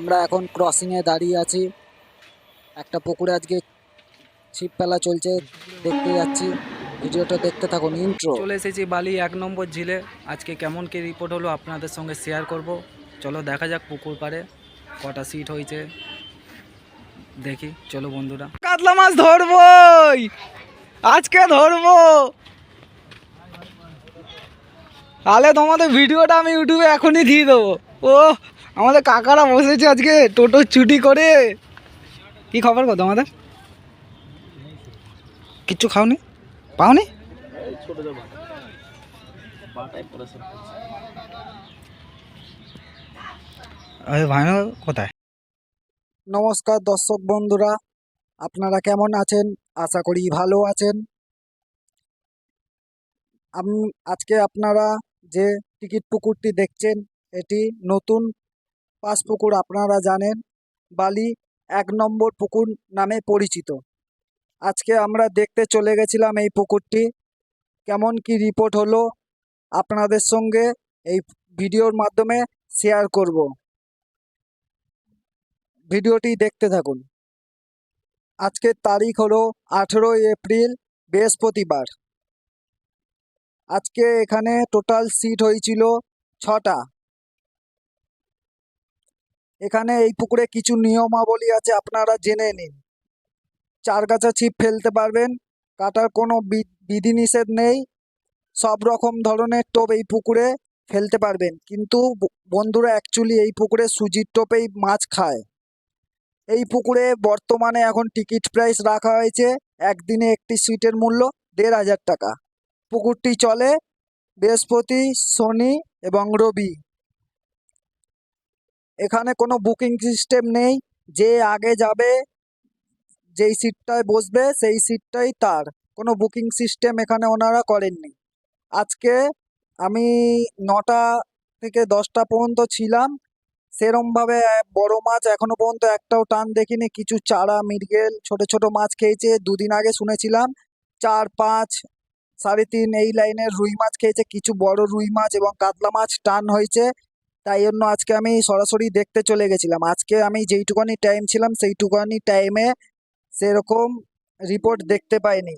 আমরা এখন ক্রসিংয়ে দাঁড়িয়ে আছি। একটা পুকুরে আজকে ছিপ ফেলা চলছে, দেখতে যাচ্ছি। ভিডিওটা দেখতে থাকুন। ইন্ট্রো। চলে এসেছি বালি 1 নম্বর ঝিলে। আজকে কেমন কি রিপোর্ট হলো আপনাদের সঙ্গে শেয়ার করব। চলো দেখা যাক পুকুর পাড়ে কটা সিট হয়েছে, দেখি। চলো বন্ধুরা, কাতলা মাছ ধরবই, আজকে ধরবো। তাহলে তোমাদের ভিডিওটা আমি ইউটিউবে এখনই দিয়ে দেবো। ও আমাদের কাকারা বসেছে আজকে টোটো ছুটি করে। কি খবর গো তোমাদের? কিচ্ছু খাওনি? পাওনি? ভাই কোথায়? নমস্কার দর্শক বন্ধুরা, আপনারা কেমন আছেন? আশা করি ভালো আছেন। আজকে আপনারা যে টিকিট পুকুরটি দেখছেন, এটি নতুন পাস পুকুর। আপনারা জানেন বালি 1 নম্বর পুকুর নামে পরিচিত। আজকে আমরা দেখতে চলে গেছিলাম এই পুকুরটি। কেমন কি রিপোর্ট হলো আপনাদের সঙ্গে এই ভিডিওর মাধ্যমে শেয়ার করব। ভিডিওটি দেখতে থাকুন। আজকের তারিখ হলো 18 এপ্রিল, বৃহস্পতিবার। আজকে এখানে টোটাল সিট হয়েছিল 6টা। এখানে এই পুকুরে কিছু নিয়মাবলী আছে, আপনারা জেনে নিন। চারগাছা ছিপ ফেলতে পারবেন, কাটার কোনো বিধিনিষেধ নেই। সব রকম ধরনের টোপ এই পুকুরে ফেলতে পারবেন, কিন্তু বন্ধুরা অ্যাকচুয়ালি এই পুকুরে সুজির টোপেই মাছ খায়। এই পুকুরে বর্তমানে এখন টিকিট প্রাইস রাখা হয়েছে, একদিনে একটি সিটের মূল্য 1500 টাকা। পুকুরটি চলে বৃহস্পতি, শনি এবং রবি। এখানে কোনো বুকিং সিস্টেম নেই। যে আগে যাবে, যেই সিটটায় বসবে সেই সিটটাই তার। কোনো বুকিং সিস্টেম এখানে ওনারা করেননি। আজকে আমি 9টা থেকে 10টা পর্যন্ত ছিলাম। সেরমভাবে বড় মাছ এখনো পর্যন্ত একটাও টান দেখিনি। কিছু চারা, মৃগেল, ছোট ছোট মাছ খেয়েছে। দুদিন আগে শুনেছিলাম 4, 5, 3.5 এই লাইনের রুই মাছ খেয়েছে। কিছু বড় রুই মাছ এবং কাতলা মাছ টান হয়েছে। তাই জন্য আজকে আমি সরাসরি দেখতে চলে গেছিলাম। আজকে আমি যেইটুকানি টাইম ছিলাম সেইটুকানি টাইমে সেরকম রিপোর্ট দেখতে পাইনি।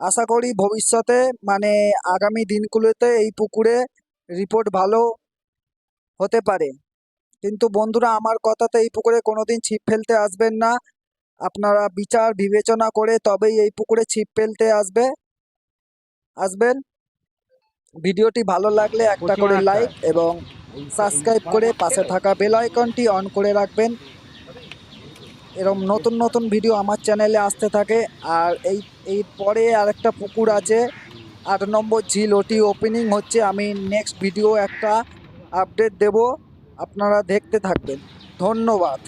আশা করি ভবিষ্যতে মানে আগামী দিনগুলোতে এই পুকুরে রিপোর্ট ভালো হতে পারে। কিন্তু বন্ধুরা, আমার কথাতে এই পুকুরে কোনোদিন ছিপ ফেলতে আসবেন না। আপনারা বিচার বিবেচনা করে তবেই এই পুকুরে ছিপ ফেলতে আসবেন। ভিডিওটি ভালো লাগলে একটা করে লাইক এবং সাবস্ক্রাইব করে পাশে থাকা বেল আইকনটি অন করে রাখবেন। এরকম নতুন নতুন ভিডিও আমার চ্যানেলে আসতে থাকে। আর এই পরে আরেকটা পুকুর আছে 8 নম্বর ঝিল, ওটি ওপেনিং হচ্ছে। আমি নেক্সট ভিডিও একটা আপডেট দেব, আপনারা দেখতে থাকবেন। ধন্যবাদ।